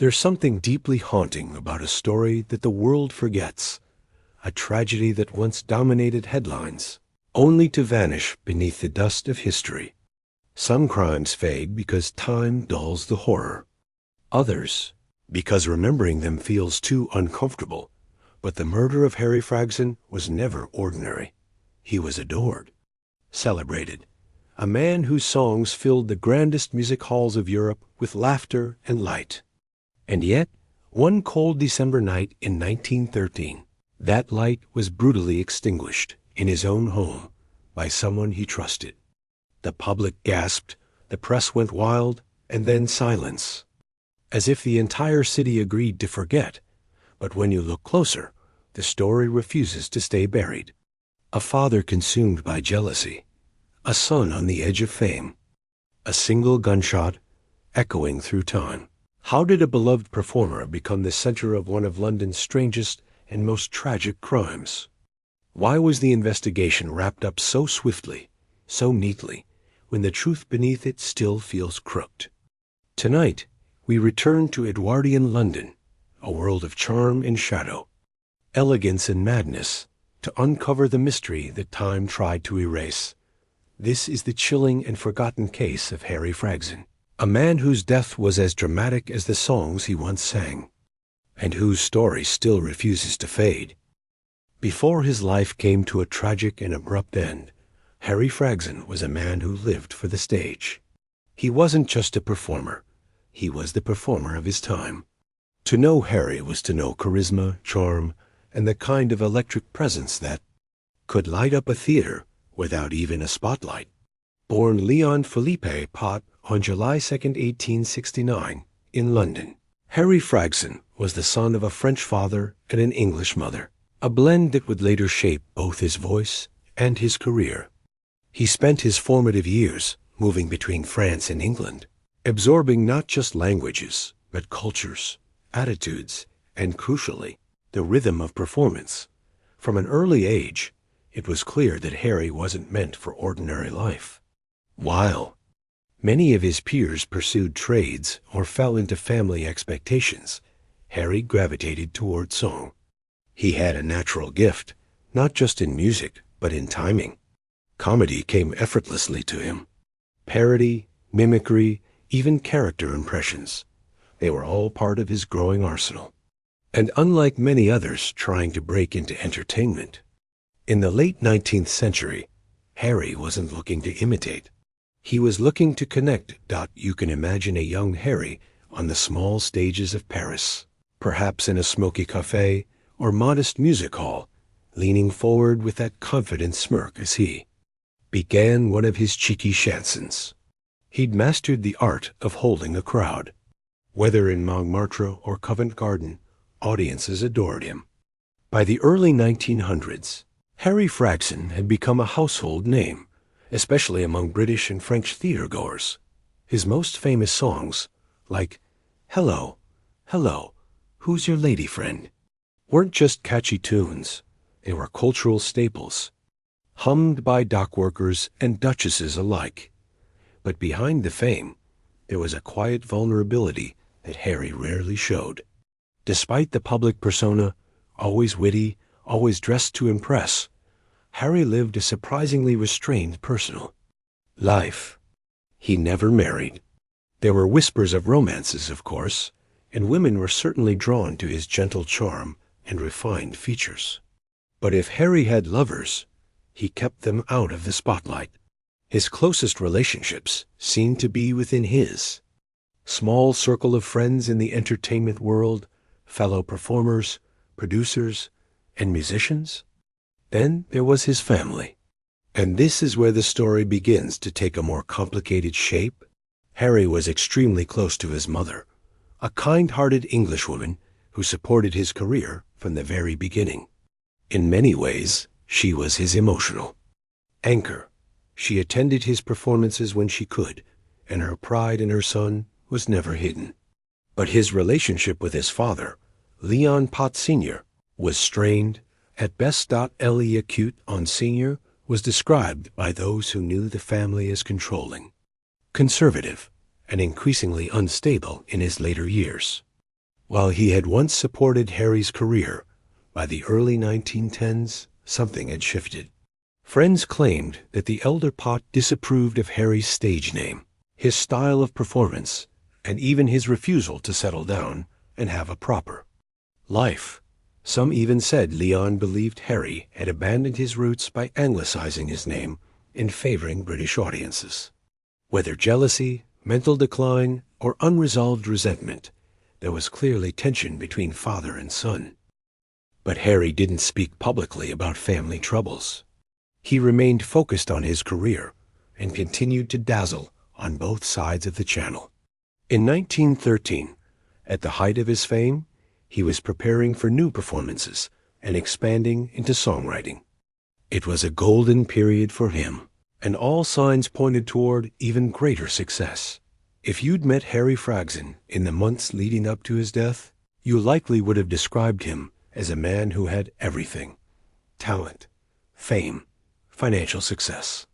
There's something deeply haunting about a story that the world forgets, a tragedy that once dominated headlines, only to vanish beneath the dust of history. Some crimes fade because time dulls the horror. Others, because remembering them feels too uncomfortable. But the murder of Harry Fragson was never ordinary. He was adored, celebrated, a man whose songs filled the grandest music halls of Europe with laughter and light. And yet, one cold December night in 1913, that light was brutally extinguished in his own home by someone he trusted. The public gasped, the press went wild, and then silence, as if the entire city agreed to forget. But when you look closer, the story refuses to stay buried. A father consumed by jealousy, a son on the edge of fame, a single gunshot echoing through time. How did a beloved performer become the center of one of London's strangest and most tragic crimes? Why was the investigation wrapped up so swiftly, so neatly, when the truth beneath it still feels crooked? Tonight, we return to Edwardian London, a world of charm and shadow, elegance and madness, to uncover the mystery that time tried to erase. This is the chilling and forgotten case of Harry Fragson, a man whose death was as dramatic as the songs he once sang, and whose story still refuses to fade. Before his life came to a tragic and abrupt end, Harry Fragson was a man who lived for the stage. He wasn't just a performer. He was the performer of his time. To know Harry was to know charisma, charm, and the kind of electric presence that could light up a theater without even a spotlight. Born Leon Philippe Pott on July 2, 1869, in London, Harry Fragson was the son of a French father and an English mother, a blend that would later shape both his voice and his career. He spent his formative years moving between France and England, absorbing not just languages, but cultures, attitudes, and crucially, the rhythm of performance. From an early age, it was clear that Harry wasn't meant for ordinary life. While many of his peers pursued trades or fell into family expectations, Harry gravitated toward song. He had a natural gift, not just in music, but in timing. Comedy came effortlessly to him. Parody, mimicry, even character impressions. They were all part of his growing arsenal. And unlike many others trying to break into entertainment, in the late 19th century, Harry wasn't looking to imitate. He was looking to connect. You can imagine a young Harry on the small stages of Paris, perhaps in a smoky cafe or modest music hall, leaning forward with that confident smirk as he began one of his cheeky chansons. He'd mastered the art of holding a crowd. Whether in Montmartre or Covent Garden, audiences adored him. By the early 1900s, Harry Fragson had become a household name, especially among British and French theatergoers. His most famous songs, like Hello, Hello, Who's Your Lady Friend, weren't just catchy tunes. They were cultural staples, hummed by dockworkers and duchesses alike. But behind the fame, there was a quiet vulnerability that Harry rarely showed. Despite the public persona, always witty, always dressed to impress, Harry lived a surprisingly restrained personal life. He never married. There were whispers of romances, of course, and women were certainly drawn to his gentle charm and refined features. But if Harry had lovers, he kept them out of the spotlight. His closest relationships seemed to be within his small circle of friends in the entertainment world, fellow performers, producers, and musicians. Then there was his family. And this is where the story begins to take a more complicated shape. Harry was extremely close to his mother, a kind-hearted Englishwoman who supported his career from the very beginning. In many ways, she was his emotional anchor. She attended his performances when she could, and her pride in her son was never hidden. But his relationship with his father, Leon Pott Sr., was strained, at best. Le Acute on Sr. was described by those who knew the family as controlling, conservative, and increasingly unstable in his later years. While he had once supported Harry's career, by the early 1910s, something had shifted. Friends claimed that the elder Pot disapproved of Harry's stage name, his style of performance, and even his refusal to settle down and have a proper life. Some even said Leon believed Harry had abandoned his roots by anglicizing his name in favoring British audiences. Whether jealousy, mental decline, or unresolved resentment, there was clearly tension between father and son. But Harry didn't speak publicly about family troubles. He remained focused on his career and continued to dazzle on both sides of the channel. In 1913, at the height of his fame, he was preparing for new performances and expanding into songwriting. It was a golden period for him, and all signs pointed toward even greater success. If you'd met Harry Fragson in the months leading up to his death, you likely would have described him as a man who had everything: talent, fame, financial success,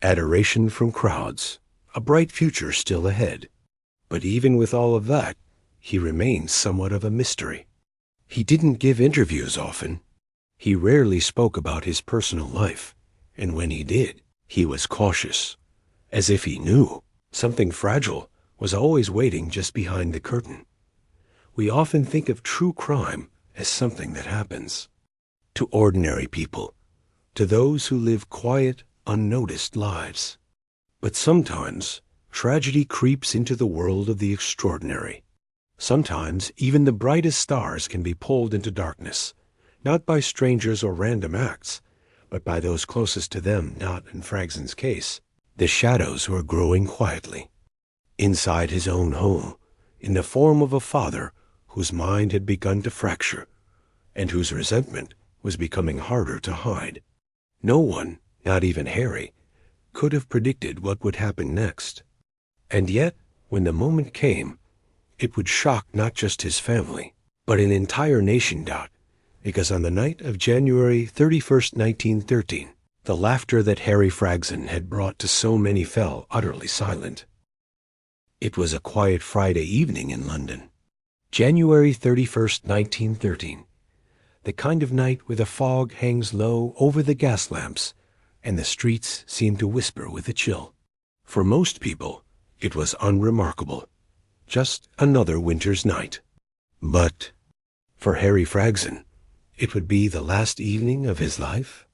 adoration from crowds, a bright future still ahead. But even with all of that, he remained somewhat of a mystery. He didn't give interviews often. He rarely spoke about his personal life, and when he did, he was cautious, as if he knew something fragile was always waiting just behind the curtain. We often think of true crime as something that happens to ordinary people, to those who live quiet, unnoticed lives. But sometimes tragedy creeps into the world of the extraordinary. Sometimes even the brightest stars can be pulled into darkness, not by strangers or random acts, but by those closest to them, not in Fragson's case, the shadows who are growing quietly. Inside his own home, in the form of a father whose mind had begun to fracture, and whose resentment was becoming harder to hide. No one, not even Harry, could have predicted what would happen next. And yet, when the moment came, it would shock not just his family, but an entire nation, because on the night of January 31st, 1913, the laughter that Harry Fragson had brought to so many fell utterly silent. It was a quiet Friday evening in London. January 31st, 1913. The kind of night where the fog hangs low over the gas lamps and the streets seem to whisper with a chill. For most people, it was unremarkable. Just another winter's night. But for Harry Fragson, it would be the last evening of his life.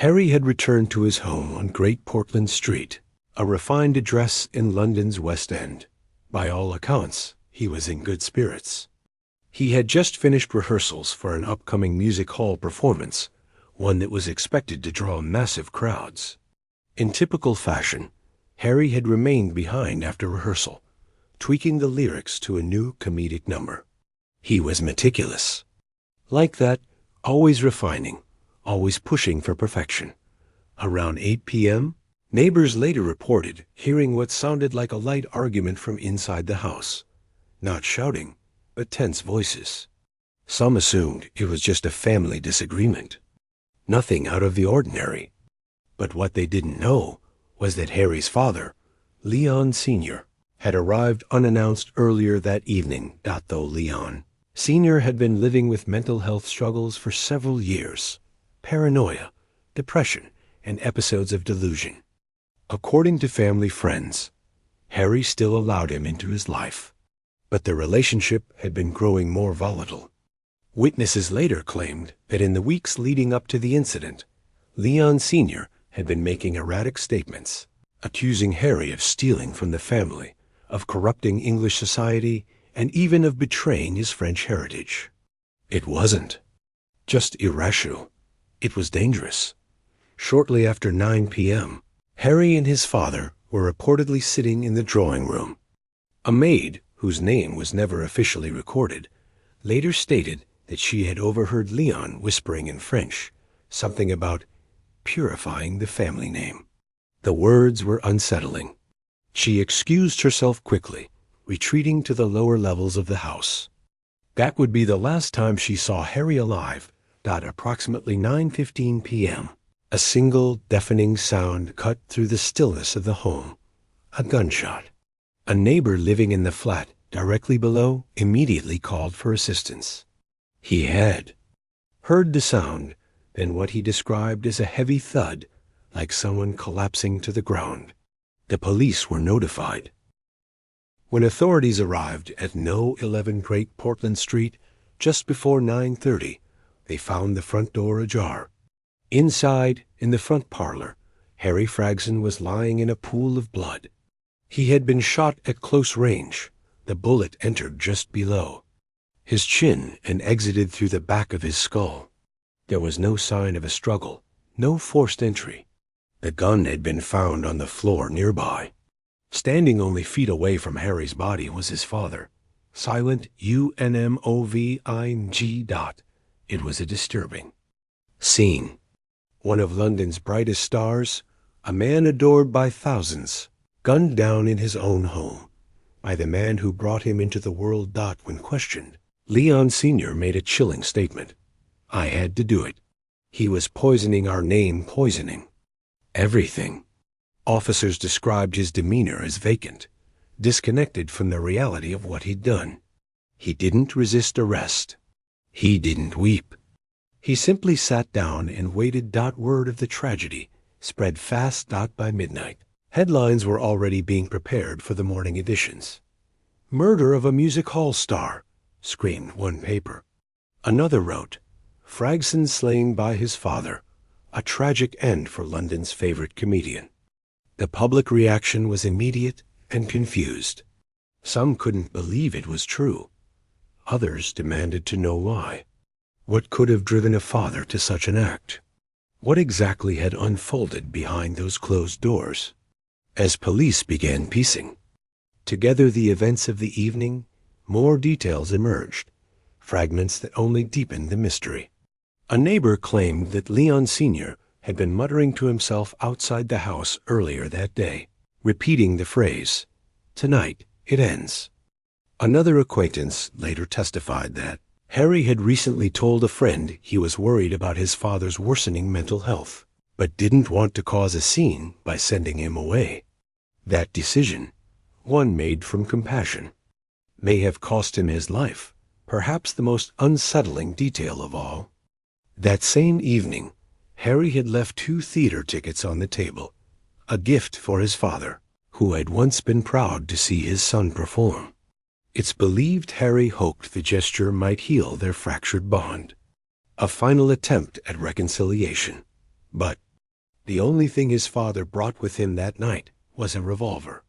Harry had returned to his home on Great Portland Street, a refined address in London's West End. By all accounts, he was in good spirits. He had just finished rehearsals for an upcoming music hall performance, one that was expected to draw massive crowds. In typical fashion, Harry had remained behind after rehearsal, tweaking the lyrics to a new comedic number. He was meticulous. Like that, always refining, always pushing for perfection. Around 8 p.m., neighbors later reported hearing what sounded like a light argument from inside the house. Not shouting, but tense voices. Some assumed it was just a family disagreement. Nothing out of the ordinary. But what they didn't know was that Harry's father, Leon Sr., had arrived unannounced earlier that evening. Though Leon Sr. had been living with mental health struggles for several years, paranoia, depression, and episodes of delusion. According to family friends, Harry still allowed him into his life, but the relationship had been growing more volatile. Witnesses later claimed that in the weeks leading up to the incident, Leon Sr. had been making erratic statements, accusing Harry of stealing from the family, of corrupting English society, and even of betraying his French heritage. It wasn't just irrational. It was dangerous. Shortly after 9 p.m., Harry and his father were reportedly sitting in the drawing room. A maid, whose name was never officially recorded, later stated that she had overheard Leon whispering in French something about purifying the family name. The words were unsettling. She excused herself quickly, retreating to the lower levels of the house. That would be the last time she saw Harry alive. Approximately 9:15 p.m., a single deafening sound cut through the stillness of the home. A gunshot. A neighbor living in the flat directly below, immediately called for assistance. He had heard the sound, then what he described as a heavy thud, like someone collapsing to the ground. The police were notified. When authorities arrived at No. 11 Great Portland Street just before 9:30, they found the front door ajar. Inside, in the front parlor, Harry Fragson was lying in a pool of blood. He had been shot at close range. The bullet entered just below his chin and exited through the back of his skull. There was no sign of a struggle, no forced entry. The gun had been found on the floor nearby. Standing only feet away from Harry's body was his father, silent UNMOVING. It was a disturbing scene. One of London's brightest stars, a man adored by thousands, gunned down in his own home by the man who brought him into the world. When questioned, Leon Sr. made a chilling statement. "I had to do it. He was poisoning our name, poisoning everything." Officers described his demeanor as vacant, disconnected from the reality of what he'd done. He didn't resist arrest. He didn't weep. He simply sat down and waited. Word of the tragedy spread fast. By midnight, headlines were already being prepared for the morning editions. "Murder of a music hall star," screamed one paper. Another wrote, "Fragson slain by his father, a tragic end for London's favorite comedian." The public reaction was immediate and confused. Some couldn't believe it was true. Others demanded to know why. What could have driven a father to such an act? What exactly had unfolded behind those closed doors? As police began piecing together the events of the evening, more details emerged, fragments that only deepened the mystery. A neighbor claimed that Leon Sr. had been muttering to himself outside the house earlier that day, repeating the phrase, "Tonight it ends." Another acquaintance later testified that Harry had recently told a friend he was worried about his father's worsening mental health, but didn't want to cause a scene by sending him away. That decision, one made from compassion, may have cost him his life, perhaps the most unsettling detail of all. That same evening, Harry had left 2 theater tickets on the table, a gift for his father, who had once been proud to see his son perform. It's believed Harry hoped the gesture might heal their fractured bond, a final attempt at reconciliation. But the only thing his father brought with him that night was a revolver.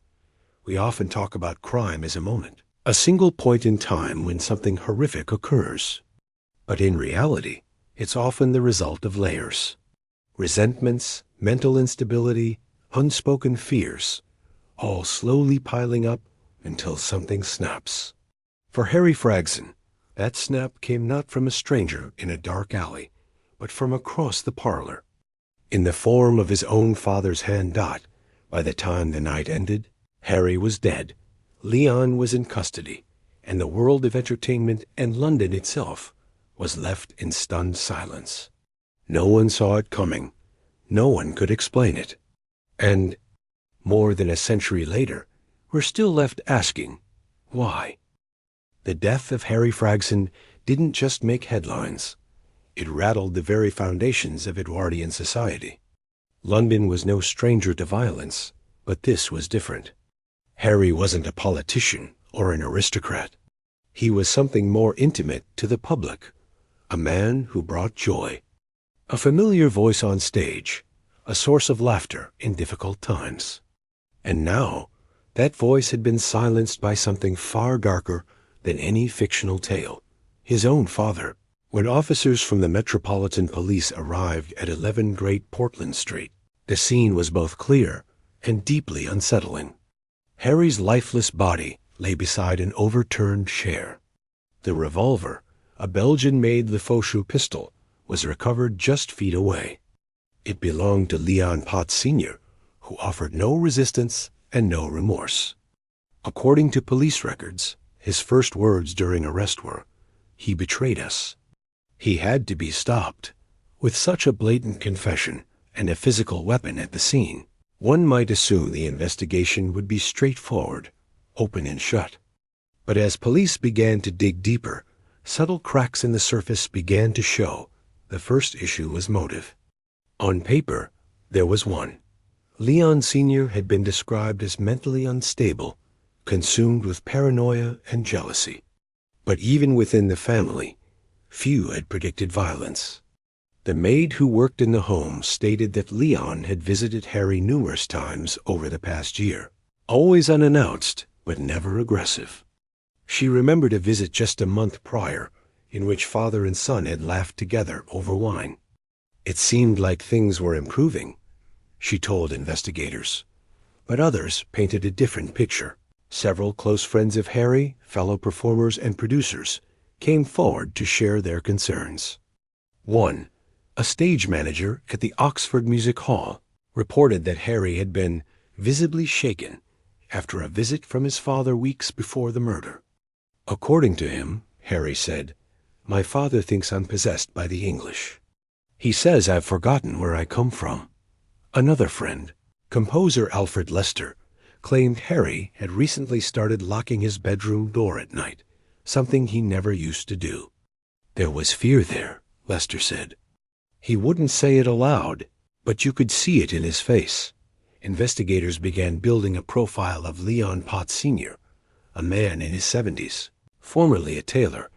We often talk about crime as a moment, a single point in time when something horrific occurs. But in reality, it's often the result of layers. Resentments, mental instability, unspoken fears, all slowly piling up until something snaps. For Harry Fragson, that snap came not from a stranger in a dark alley, but from across the parlor. In the form of his own father's hand. By the time the night ended, Harry was dead, Leon was in custody, and the world of entertainment and London itself was left in stunned silence. No one saw it coming. No one could explain it. And more than a century later, we're still left asking, why? The death of Harry Fragson didn't just make headlines. It rattled the very foundations of Edwardian society. London was no stranger to violence, but this was different. Harry wasn't a politician or an aristocrat. He was something more intimate to the public, a man who brought joy, a familiar voice on stage, a source of laughter in difficult times. And now, that voice had been silenced by something far darker than any fictional tale, his own father. When officers from the Metropolitan Police arrived at 11 Great Portland Street, the scene was both clear and deeply unsettling. Harry's lifeless body lay beside an overturned chair. The revolver, a Belgian-made Lefaucheux pistol, was recovered just feet away. It belonged to Leon Potts Sr., who offered no resistance and no remorse. According to police records, his first words during arrest were, "He betrayed us." He had to be stopped. With such a blatant confession and a physical weapon at the scene, one might assume the investigation would be straightforward, open and shut. But as police began to dig deeper, subtle cracks in the surface began to show. The first issue was motive. On paper, there was one. Leon Sr. had been described as mentally unstable, consumed with paranoia and jealousy. But even within the family, few had predicted violence. The maid who worked in the home stated that Leon had visited Harry numerous times over the past year, always unannounced but never aggressive. She remembered a visit just a month prior, in which father and son had laughed together over wine. It seemed like things were improving, she told investigators. But others painted a different picture. Several close friends of Harry, fellow performers and producers, came forward to share their concerns. One, a stage manager at the Oxford Music Hall, reported that Harry had been visibly shaken after a visit from his father weeks before the murder. According to him, Harry said, "My father thinks I'm possessed by the English. He says I've forgotten where I come from." Another friend, composer Alfred Lester, claimed Harry had recently started locking his bedroom door at night, something he never used to do. There was fear there, Lester said. He wouldn't say it aloud, but you could see it in his face. Investigators began building a profile of Leon Potts Sr., a man in his 70s, formerly a tailor,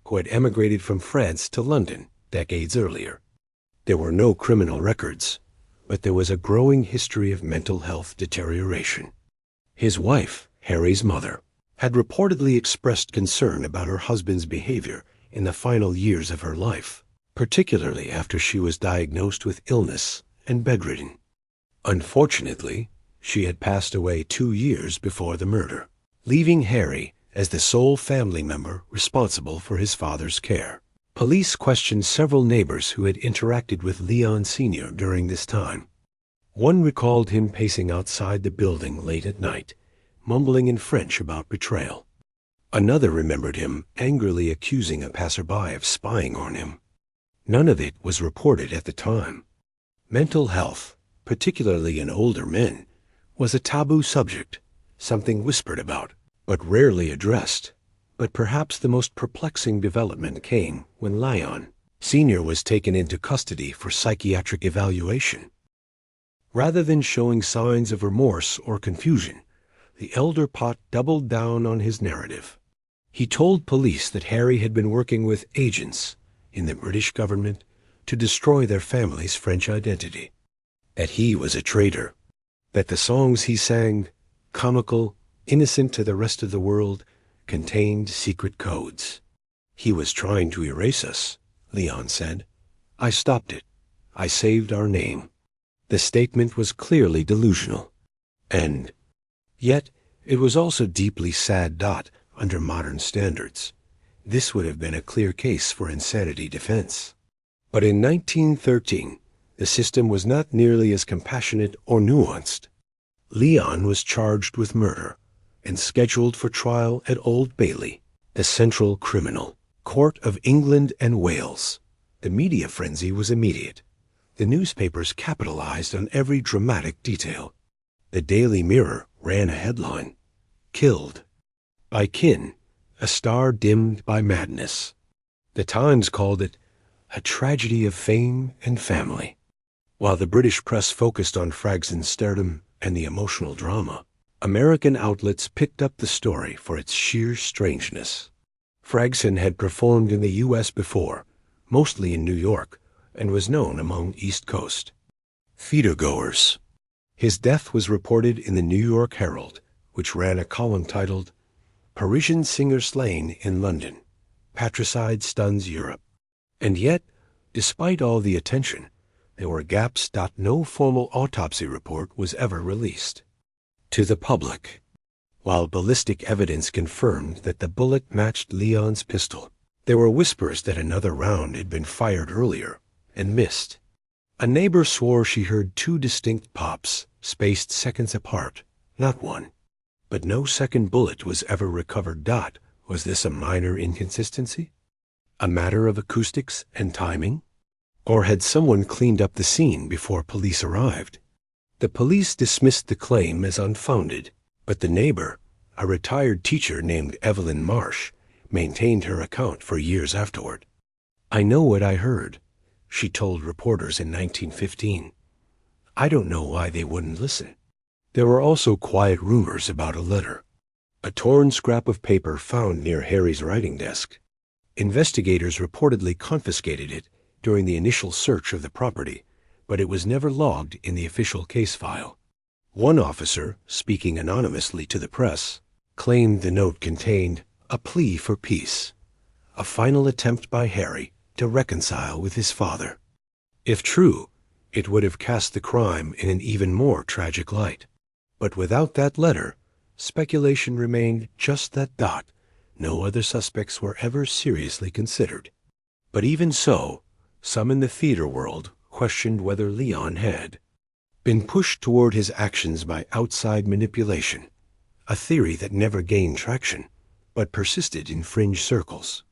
who had emigrated from France to London decades earlier. There were no criminal records, but there was a growing history of mental health deterioration. His wife, Harry's mother, had reportedly expressed concern about her husband's behavior in the final years of her life, particularly after she was diagnosed with illness and bedridden. Unfortunately, she had passed away 2 years before the murder, leaving Harry as the sole family member responsible for his father's care. Police questioned several neighbors who had interacted with Leon Sr. during this time. One recalled him pacing outside the building late at night, mumbling in French about betrayal. Another remembered him angrily accusing a passerby of spying on him. None of it was reported at the time. Mental health, particularly in older men, was a taboo subject, something whispered about, but rarely addressed. But perhaps the most perplexing development came when Leon Sr. was taken into custody for psychiatric evaluation. Rather than showing signs of remorse or confusion, the elder Pot doubled down on his narrative. He told police that Harry had been working with agents in the British government to destroy their family's French identity, that he was a traitor, that the songs he sang, comical, innocent to the rest of the world, contained secret codes. "He was trying to erase us," Leon said. "I stopped it. I saved our name." The statement was clearly delusional. And yet, it was also deeply sad. Under modern standards, this would have been a clear case for insanity defense. But in 1913, the system was not nearly as compassionate or nuanced. Leon was charged with murder and scheduled for trial at Old Bailey, the central criminal court of England and Wales. The media frenzy was immediate. The newspapers capitalized on every dramatic detail. The Daily Mirror ran a headline, "Killed by kin, a star dimmed by madness." The Times called it a tragedy of fame and family. While the British press focused on Fragson's stardom and the emotional drama, American outlets picked up the story for its sheer strangeness. Fragson had performed in the U.S. before, mostly in New York, and was known among East Coast theatergoers. His death was reported in the New York Herald, which ran a column titled, "Parisian Singer Slain in London. Patricide Stuns Europe." And yet, despite all the attention, there were gaps. No formal autopsy report was ever released to the public. While ballistic evidence confirmed that the bullet matched Leon's pistol, there were whispers that another round had been fired earlier and missed. A neighbor swore she heard 2 distinct pops, spaced seconds apart, not one. But no second bullet was ever recovered. Was this a minor inconsistency? A matter of acoustics and timing? Or had someone cleaned up the scene before police arrived? The police dismissed the claim as unfounded, but the neighbor, A retired teacher named Evelyn Marsh maintained her account for years afterward. "I know what I heard," she told reporters in 1915. "I don't know why they wouldn't listen." There were also quiet rumors about a letter, a torn scrap of paper found near Harry's writing desk. Investigators reportedly confiscated it during the initial search of the property, but it was never logged in the official case file. One officer, speaking anonymously to the press, claimed the note contained a plea for peace, a final attempt by Harry to reconcile with his father. If true, it would have cast the crime in an even more tragic light. But without that letter, speculation remained just that dot. No other suspects were ever seriously considered. But even so, some in the theater world questioned whether Leon had been pushed toward his actions by outside manipulation, a theory that never gained traction, but persisted in fringe circles.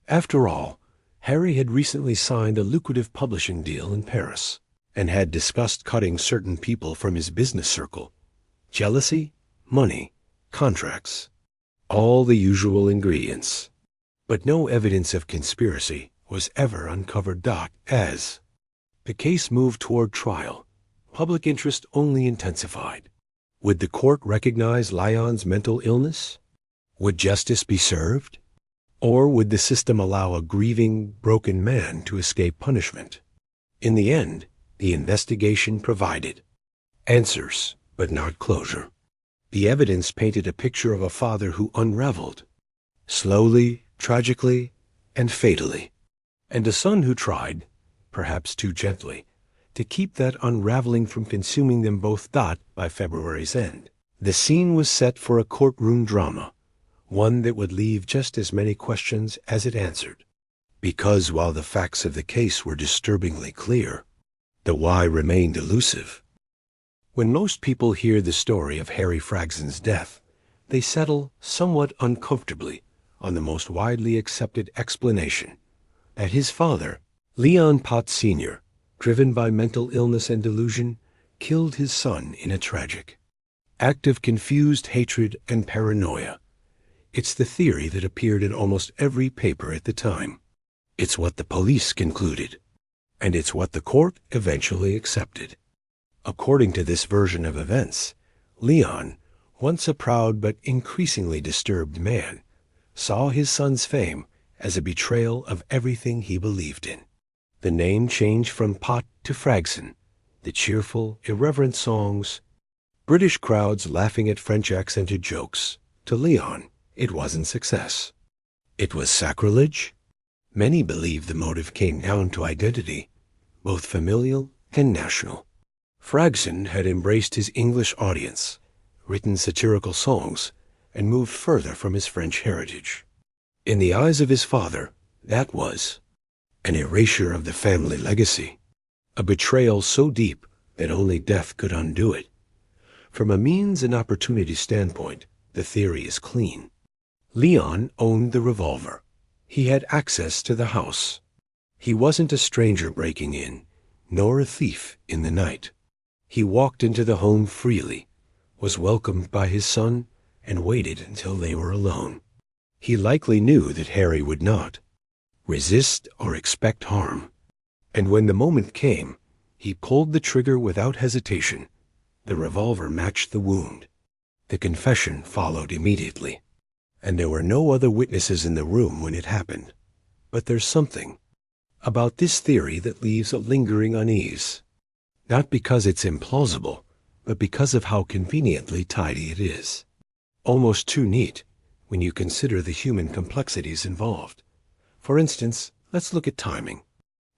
After all, Harry had recently signed a lucrative publishing deal in Paris, and had discussed cutting certain people from his business circle. Jealousy, money, contracts, all the usual ingredients. But no evidence of conspiracy was ever uncovered. As the case moved toward trial, public interest only intensified. Would the court recognize Leon's mental illness? Would justice be served? Or would the system allow a grieving, broken man to escape punishment? In the end, the investigation provided answers, but not closure. The evidence painted a picture of a father who unraveled, slowly, tragically, and fatally, and a son who tried, perhaps too gently, to keep that unraveling from consuming them both. By February's end, the scene was set for a courtroom drama, one that would leave just as many questions as it answered. Because while the facts of the case were disturbingly clear, the why remained elusive. When most people hear the story of Harry Fragson's death, they settle somewhat uncomfortably on the most widely accepted explanation, that his father, Leon Potts Sr., driven by mental illness and delusion, killed his son in a tragic act of confused hatred and paranoia. It's the theory that appeared in almost every paper at the time. It's what the police concluded, and it's what the court eventually accepted. According to this version of events, Leon, once a proud but increasingly disturbed man, saw his son's fame as a betrayal of everything he believed in. The name changed from Pot to Fragson, the cheerful, irreverent songs, British crowds laughing at French-accented jokes. To Leon, it wasn't success. It was sacrilege. Many believe the motive came down to identity, both familial and national. Fragson had embraced his English audience, written satirical songs, and moved further from his French heritage. In the eyes of his father, that was an erasure of the family legacy, a betrayal so deep that only death could undo it. From a means and opportunity standpoint, the theory is clean. Leon owned the revolver. He had access to the house. He wasn't a stranger breaking in, nor a thief in the night. He walked into the home freely, was welcomed by his son, and waited until they were alone. He likely knew that Harry would not resist or expect harm, and when the moment came, he pulled the trigger without hesitation. The revolver matched the wound. The confession followed immediately, and there were no other witnesses in the room when it happened. But there's something about this theory that leaves a lingering unease, not because it's implausible, but because of how conveniently tidy it is. Almost too neat when you consider the human complexities involved. For instance, let's look at timing.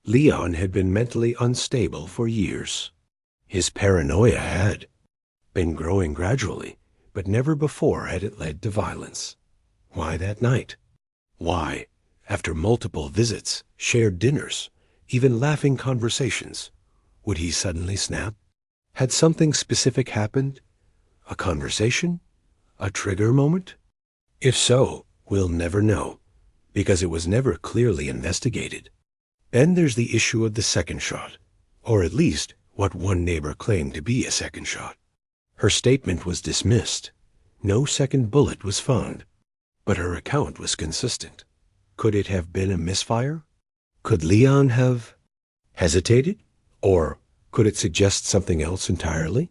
Leon had been mentally unstable for years. His paranoia had been growing gradually, but never before had it led to violence. Why that night? Why, after multiple visits, shared dinners, even laughing conversations, would he suddenly snap? Had something specific happened? A conversation? A trigger moment? If so, we'll never know, because it was never clearly investigated. Then there's the issue of the second shot, or at least what one neighbor claimed to be a second shot. Her statement was dismissed. No second bullet was found, but her account was consistent. Could it have been a misfire? Could Leon have hesitated? Or could it suggest something else entirely?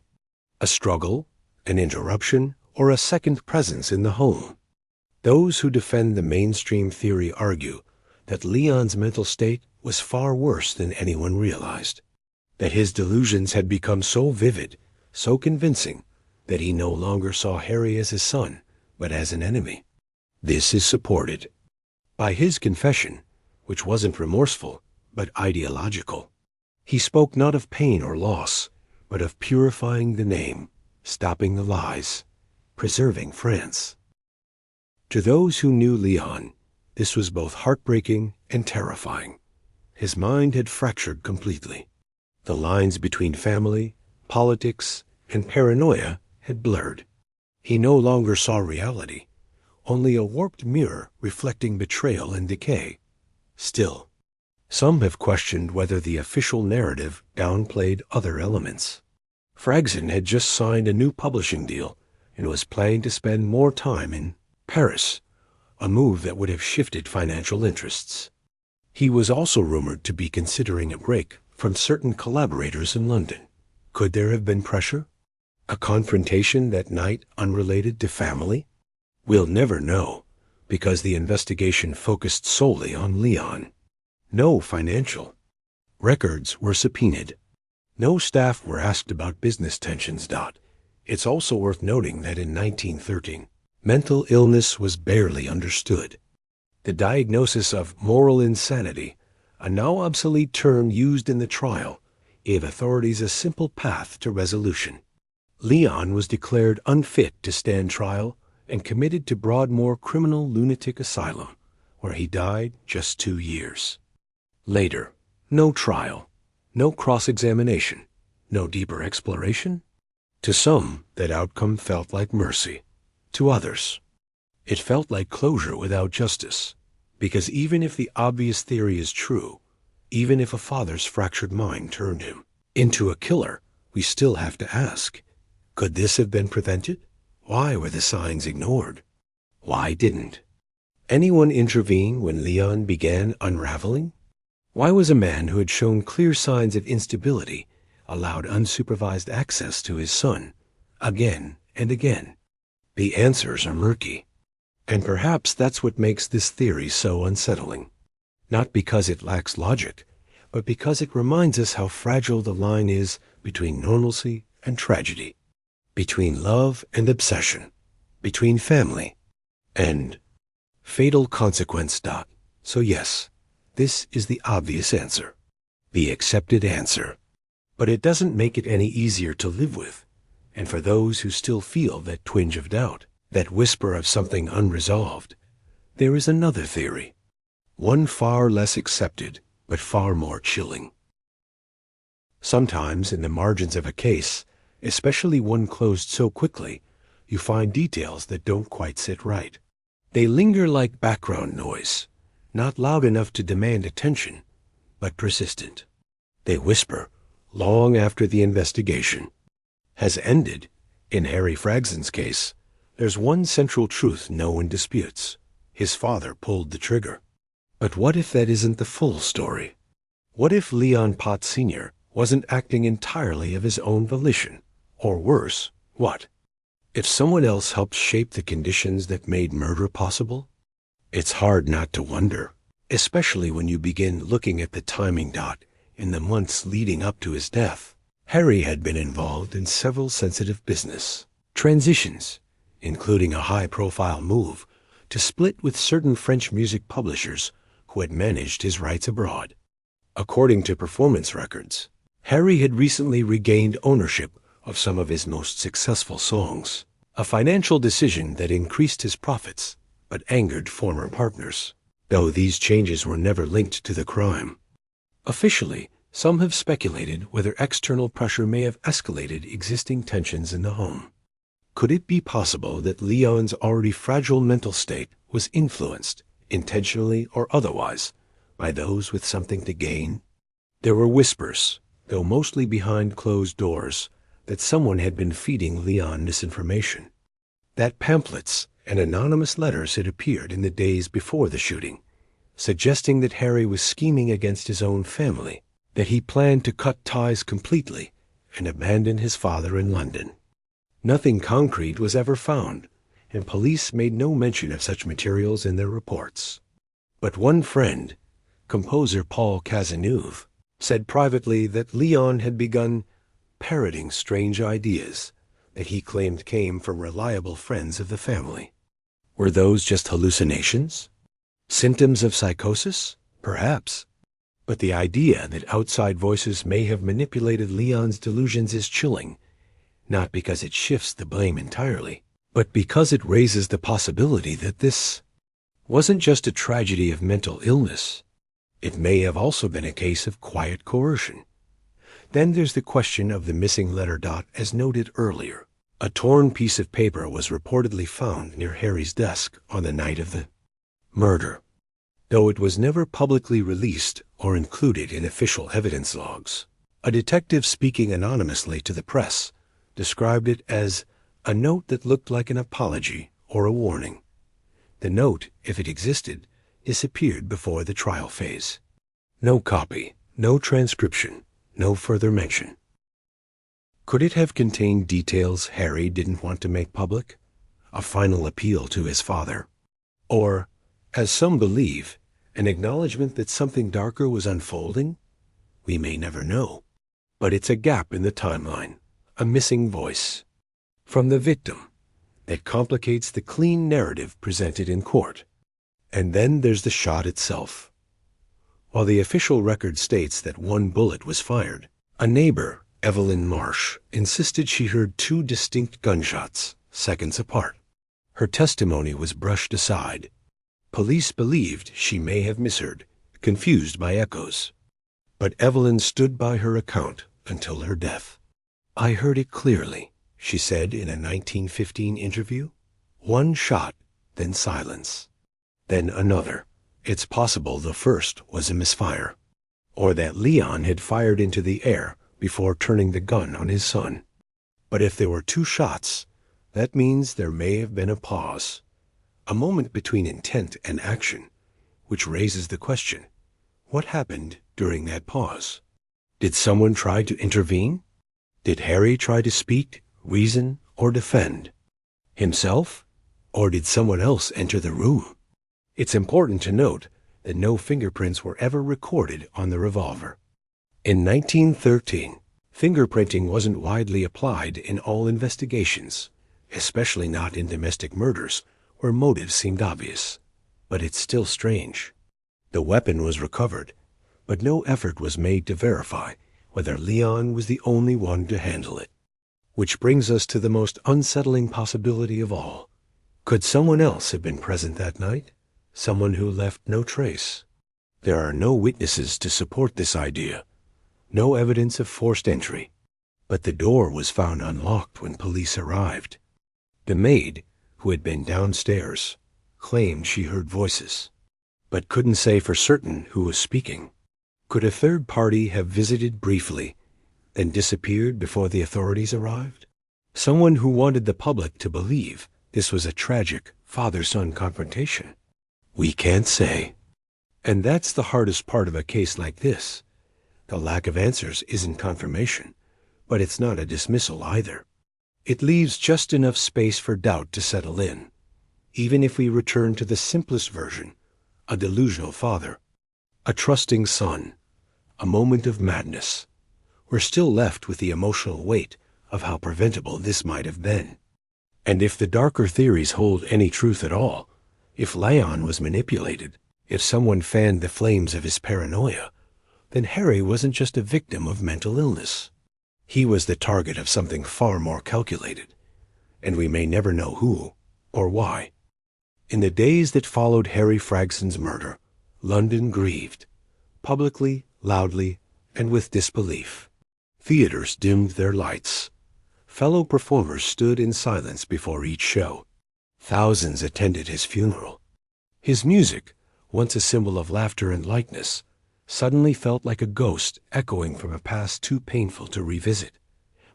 A struggle, an interruption, or a second presence in the home? Those who defend the mainstream theory argue that Leon's mental state was far worse than anyone realized, that his delusions had become so vivid, so convincing, that he no longer saw Harry as his son, but as an enemy. This is supported by his confession, which wasn't remorseful, but ideological. He spoke not of pain or loss, but of purifying the name, stopping the lies, preserving France. To those who knew Leon, this was both heartbreaking and terrifying. His mind had fractured completely. The lines between family, politics, and paranoia had blurred. He no longer saw reality, only a warped mirror reflecting betrayal and decay. Still, some have questioned whether the official narrative downplayed other elements. Fragson had just signed a new publishing deal and was planning to spend more time in Paris, a move that would have shifted financial interests. He was also rumored to be considering a break from certain collaborators in London. Could there have been pressure? A confrontation that night unrelated to family? We'll never know, because the investigation focused solely on Leon. No financial records were subpoenaed. No staff were asked about business tensions. It's also worth noting that in 1913, mental illness was barely understood. The diagnosis of moral insanity, a now obsolete term used in the trial, gave authorities a simple path to resolution. Leon was declared unfit to stand trial and committed to Broadmoor Criminal Lunatic Asylum, where he died just 2 years. Later, no trial, no cross-examination, no deeper exploration. To some, that outcome felt like mercy. To others, it felt like closure without justice, because even if the obvious theory is true, even if a father's fractured mind turned him into a killer, we still have to ask, could this have been prevented? Why were the signs ignored? Why didn't anyone intervene when Leon began unraveling? Why was a man who had shown clear signs of instability allowed unsupervised access to his son again and again? The answers are murky, and perhaps that's what makes this theory so unsettling. Not because it lacks logic, but because it reminds us how fragile the line is between normalcy and tragedy, between love and obsession, between family and fatal consequence. So yes, this is the obvious answer, the accepted answer. But it doesn't make it any easier to live with. And for those who still feel that twinge of doubt, that whisper of something unresolved, there is another theory, one far less accepted, but far more chilling. Sometimes in the margins of a case, especially one closed so quickly, you find details that don't quite sit right. They linger like background noise, not loud enough to demand attention, but persistent. They whisper long after the investigation has ended. In Harry Fragson's case, there's one central truth no one disputes. His father pulled the trigger. But what if that isn't the full story? What if Leon Potts Sr. wasn't acting entirely of his own volition? Or worse, what if someone else helped shape the conditions that made murder possible? It's hard not to wonder, especially when you begin looking at the timing. In the months leading up to his death, Harry had been involved in several sensitive business transitions, including a high-profile move to split with certain French music publishers who had managed his rights abroad. According to performance records, Harry had recently regained ownership of some of his most successful songs, a financial decision that increased his profits but angered former partners, though these changes were never linked to the crime. Officially, some have speculated whether external pressure may have escalated existing tensions in the home. Could it be possible that Leon's already fragile mental state was influenced, intentionally or otherwise, by those with something to gain? There were whispers, though mostly behind closed doors, that someone had been feeding Leon misinformation. that pamphlets and anonymous letters had appeared in the days before the shooting, suggesting that Harry was scheming against his own family, that he planned to cut ties completely and abandon his father in London. Nothing concrete was ever found, and police made no mention of such materials in their reports. But one friend, composer Paul Cazeneuve, said privately that Leon had begun parroting strange ideas that he claimed came from reliable friends of the family. Were those just hallucinations? Symptoms of psychosis? Perhaps. But the idea that outside voices may have manipulated Leon's delusions is chilling, not because it shifts the blame entirely, but because it raises the possibility that this wasn't just a tragedy of mental illness. It may have also been a case of quiet coercion. Then there's the question of the missing letter dot, as noted earlier. A torn piece of paper was reportedly found near Harry's desk on the night of the murder, though it was never publicly released or included in official evidence logs. A detective speaking anonymously to the press described it as a note that looked like an apology or a warning. The note, if it existed, disappeared before the trial phase. No copy, no transcription, no further mention. Could it have contained details Harry didn't want to make public? A final appeal to his father? Or, as some believe, an acknowledgement that something darker was unfolding? We may never know. But it's a gap in the timeline, a missing voice from the victim that complicates the clean narrative presented in court. And then there's the shot itself. While the official record states that one bullet was fired, a neighbor, Evelyn Marsh, insisted she heard two distinct gunshots, seconds apart. Her testimony was brushed aside. Police believed she may have misheard, confused by echoes. But Evelyn stood by her account until her death. "I heard it clearly," she said in a 1915 interview. "One shot, then silence. Then another. It's possible the first was a misfire, or that Leon had fired into the air before turning the gun on his son. But if there were two shots, that means there may have been a pause, a moment between intent and action, which raises the question, what happened during that pause? Did someone try to intervene? Did Harry try to speak, reason, or defend himself? Or did someone else enter the room? It's important to note that no fingerprints were ever recorded on the revolver. In 1913, fingerprinting wasn't widely applied in all investigations, especially not in domestic murders where motives seemed obvious. But it's still strange. The weapon was recovered, but no effort was made to verify whether Leon was the only one to handle it. Which brings us to the most unsettling possibility of all. Could someone else have been present that night? Someone who left no trace? There are no witnesses to support this idea. No evidence of forced entry. But the door was found unlocked when police arrived. The maid, who had been downstairs, claimed she heard voices, but couldn't say for certain who was speaking. Could a third party have visited briefly, then disappeared before the authorities arrived? Someone who wanted the public to believe this was a tragic father-son confrontation? We can't say. And that's the hardest part of a case like this. The lack of answers isn't confirmation, but it's not a dismissal either. It leaves just enough space for doubt to settle in, even if we return to the simplest version, a delusional father, a trusting son, a moment of madness. We're still left with the emotional weight of how preventable this might have been. And if the darker theories hold any truth at all, if Leon was manipulated, if someone fanned the flames of his paranoia, then Harry wasn't just a victim of mental illness. He was the target of something far more calculated, and we may never know who or why. In the days that followed Harry Fragson's murder, London grieved, publicly, loudly, and with disbelief. Theaters dimmed their lights. Fellow performers stood in silence before each show. Thousands attended his funeral. His music, once a symbol of laughter and lightness, suddenly felt like a ghost echoing from a past too painful to revisit.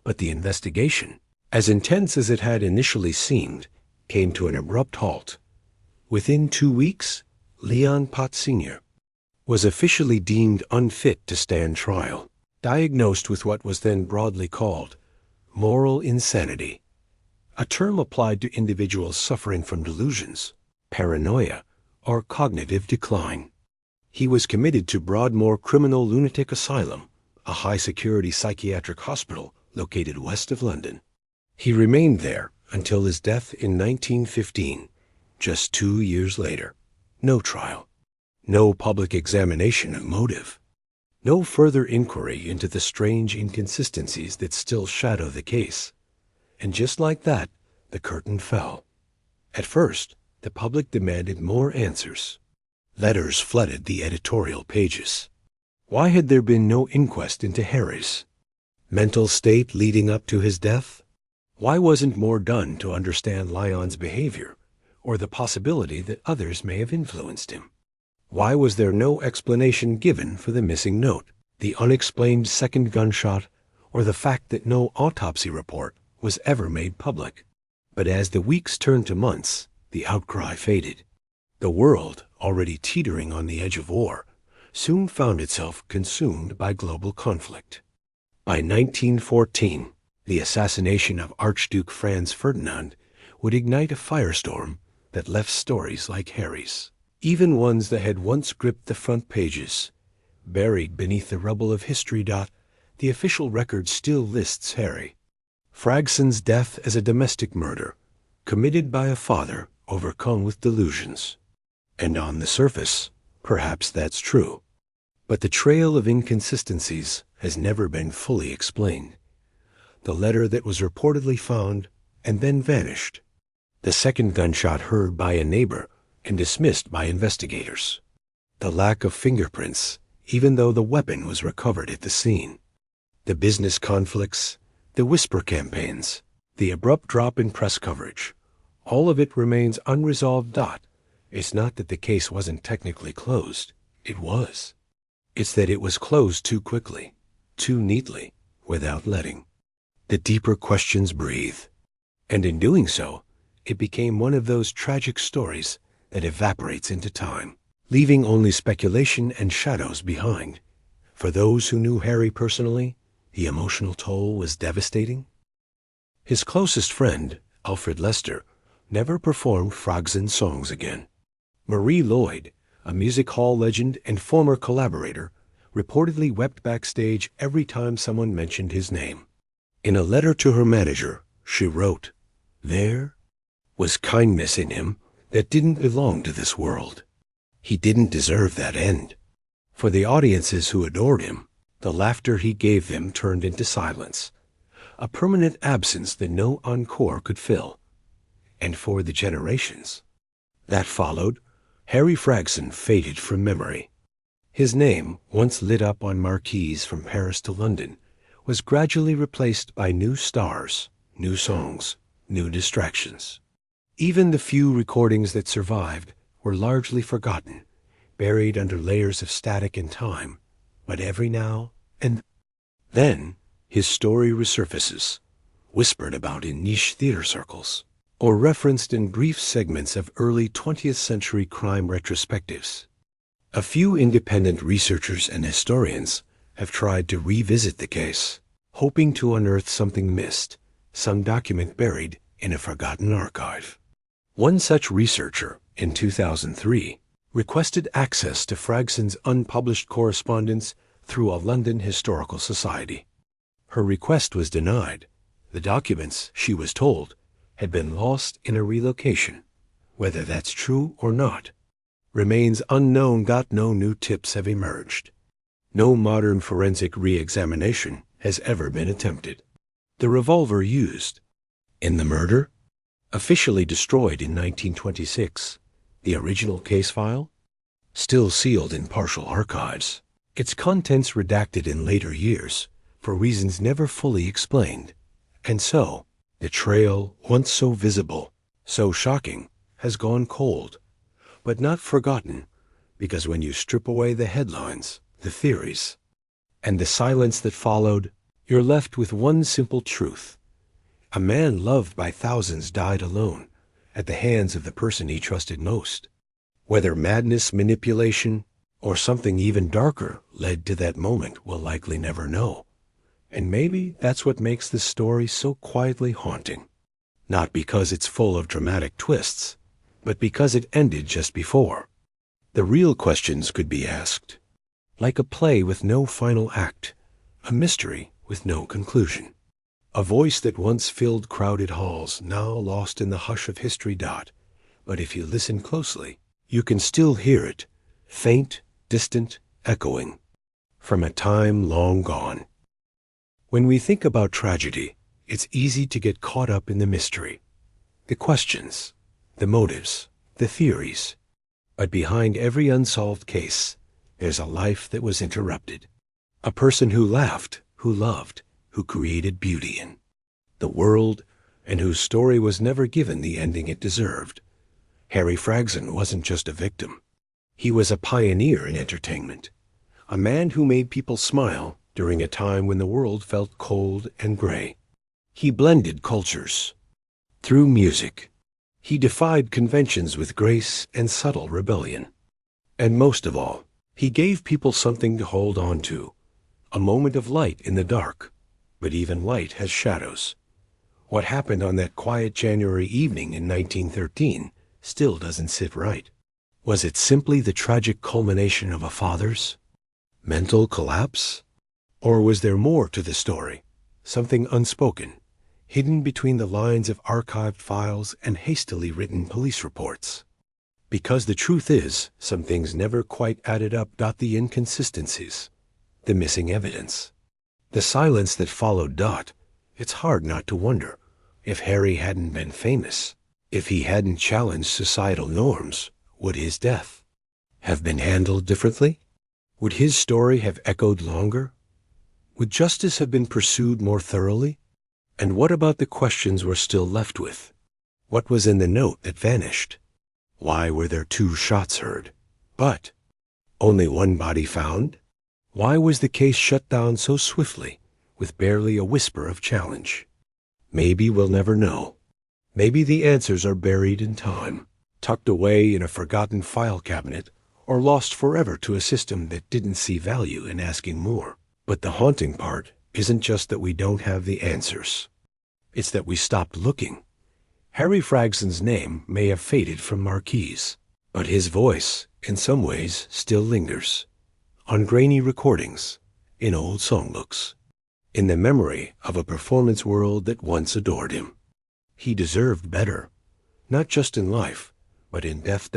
But the investigation, as intense as it had initially seemed, came to an abrupt halt. Within 2 weeks, Leon Pott Sr. was officially deemed unfit to stand trial, diagnosed with what was then broadly called moral insanity, a term applied to individuals suffering from delusions, paranoia, or cognitive decline. He was committed to Broadmoor Criminal Lunatic Asylum, a high-security psychiatric hospital located west of London. He remained there until his death in 1915, just 2 years later. No trial, no public examination of motive, no further inquiry into the strange inconsistencies that still shadow the case. And just like that, the curtain fell. At first, the public demanded more answers. Letters flooded the editorial pages. Why had there been no inquest into Harry's mental state leading up to his death? Why wasn't more done to understand Lyon's behavior, or the possibility that others may have influenced him? Why was there no explanation given for the missing note, the unexplained second gunshot, or the fact that no autopsy report was ever made public? But as the weeks turned to months, the outcry faded. The world, already teetering on the edge of war, soon found itself consumed by global conflict. By 1914, the assassination of Archduke Franz Ferdinand would ignite a firestorm that left stories like Harry's, even ones that had once gripped the front pages, buried beneath the rubble of history. The official record still lists Harry Fragson's death as a domestic murder, committed by a father overcome with delusions. And on the surface, perhaps that's true. But the trail of inconsistencies has never been fully explained. The letter that was reportedly found and then vanished. The second gunshot heard by a neighbor and dismissed by investigators. The lack of fingerprints, even though the weapon was recovered at the scene. The business conflicts, the whisper campaigns, the abrupt drop in press coverage. All of it remains unresolved. It's not that the case wasn't technically closed. It was. It's that it was closed too quickly, too neatly, without letting the deeper questions breathe. And in doing so, it became one of those tragic stories that evaporates into time, leaving only speculation and shadows behind. For those who knew Harry personally, the emotional toll was devastating. His closest friend, Alfred Lester, never performed Fragson songs again. Marie Lloyd, a music hall legend and former collaborator, reportedly wept backstage every time someone mentioned his name. In a letter to her manager, she wrote, "There was kindness in him that didn't belong to this world. He didn't deserve that end." For the audiences who adored him, the laughter he gave them turned into silence, a permanent absence that no encore could fill. And for the generations that followed, Harry Fragson faded from memory. His name, once lit up on marquees from Paris to London, was gradually replaced by new stars, new songs, new distractions. Even the few recordings that survived were largely forgotten, buried under layers of static and time. But every now and then, his story resurfaces, whispered about in niche theater circles, or referenced in brief segments of early 20th century crime retrospectives. A few independent researchers and historians have tried to revisit the case, hoping to unearth something missed, some document buried in a forgotten archive. One such researcher, in 2003, requested access to Fragson's unpublished correspondence through a London historical society. Her request was denied. The documents, she was told, had been lost in a relocation. Whether that's true or not remains unknown. No new tips have emerged. No modern forensic re-examination has ever been attempted. The revolver used in the murder, officially destroyed in 1926, the original case file, still sealed in partial archives, its contents redacted in later years for reasons never fully explained. And so, the trail, once so visible, so shocking, has gone cold, but not forgotten, because when you strip away the headlines, the theories, and the silence that followed, you're left with one simple truth. A man loved by thousands died alone, at the hands of the person he trusted most. Whether madness, manipulation, or something even darker led to that moment, we'll likely never know. And maybe that's what makes this story so quietly haunting. Not because it's full of dramatic twists, but because it ended just before. The real questions could be asked. Like a play with no final act, a mystery with no conclusion. A voice that once filled crowded halls, now lost in the hush of history. But if you listen closely, you can still hear it, faint, distant, echoing, from a time long gone. When we think about tragedy, it's easy to get caught up in the mystery, the questions, the motives, the theories. But behind every unsolved case, there's a life that was interrupted. A person who laughed, who loved, who created beauty in the world, and whose story was never given the ending it deserved. Harry Fragson wasn't just a victim. He was a pioneer in entertainment, a man who made people smile during a time when the world felt cold and gray. He blended cultures through music. He defied conventions with grace and subtle rebellion. And most of all, he gave people something to hold on to, a moment of light in the dark. But even light has shadows. What happened on that quiet January evening in 1913 still doesn't sit right. Was it simply the tragic culmination of a father's mental collapse? Or was there more to the story, something unspoken, hidden between the lines of archived files and hastily written police reports? Because the truth is, some things never quite added up. The inconsistencies, the missing evidence, the silence that followed. It's hard not to wonder, if Harry hadn't been famous, if he hadn't challenged societal norms, would his death have been handled differently? Would his story have echoed longer? Would justice have been pursued more thoroughly? And what about the questions we're still left with? What was in the note that vanished? Why were there 2 shots heard, but only 1 body found? Why was the case shut down so swiftly, with barely a whisper of challenge? Maybe we'll never know. Maybe the answers are buried in time, tucked away in a forgotten file cabinet, or lost forever to a system that didn't see value in asking more. But the haunting part isn't just that we don't have the answers. It's that we stopped looking. Harry Fragson's name may have faded from marquees, but his voice, in some ways, still lingers. On grainy recordings, in old songbooks, in the memory of a performance world that once adored him. He deserved better, not just in life, but in death.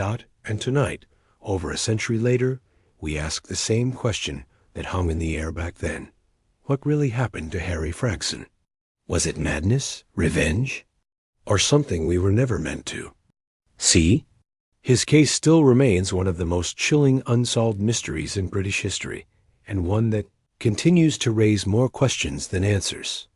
And tonight, over a century later, we ask the same question that hung in the air back then. What really happened to Harry Fragson? Was it madness, revenge, or something we were never meant to see? His case still remains one of the most chilling unsolved mysteries in British history, and one that continues to raise more questions than answers.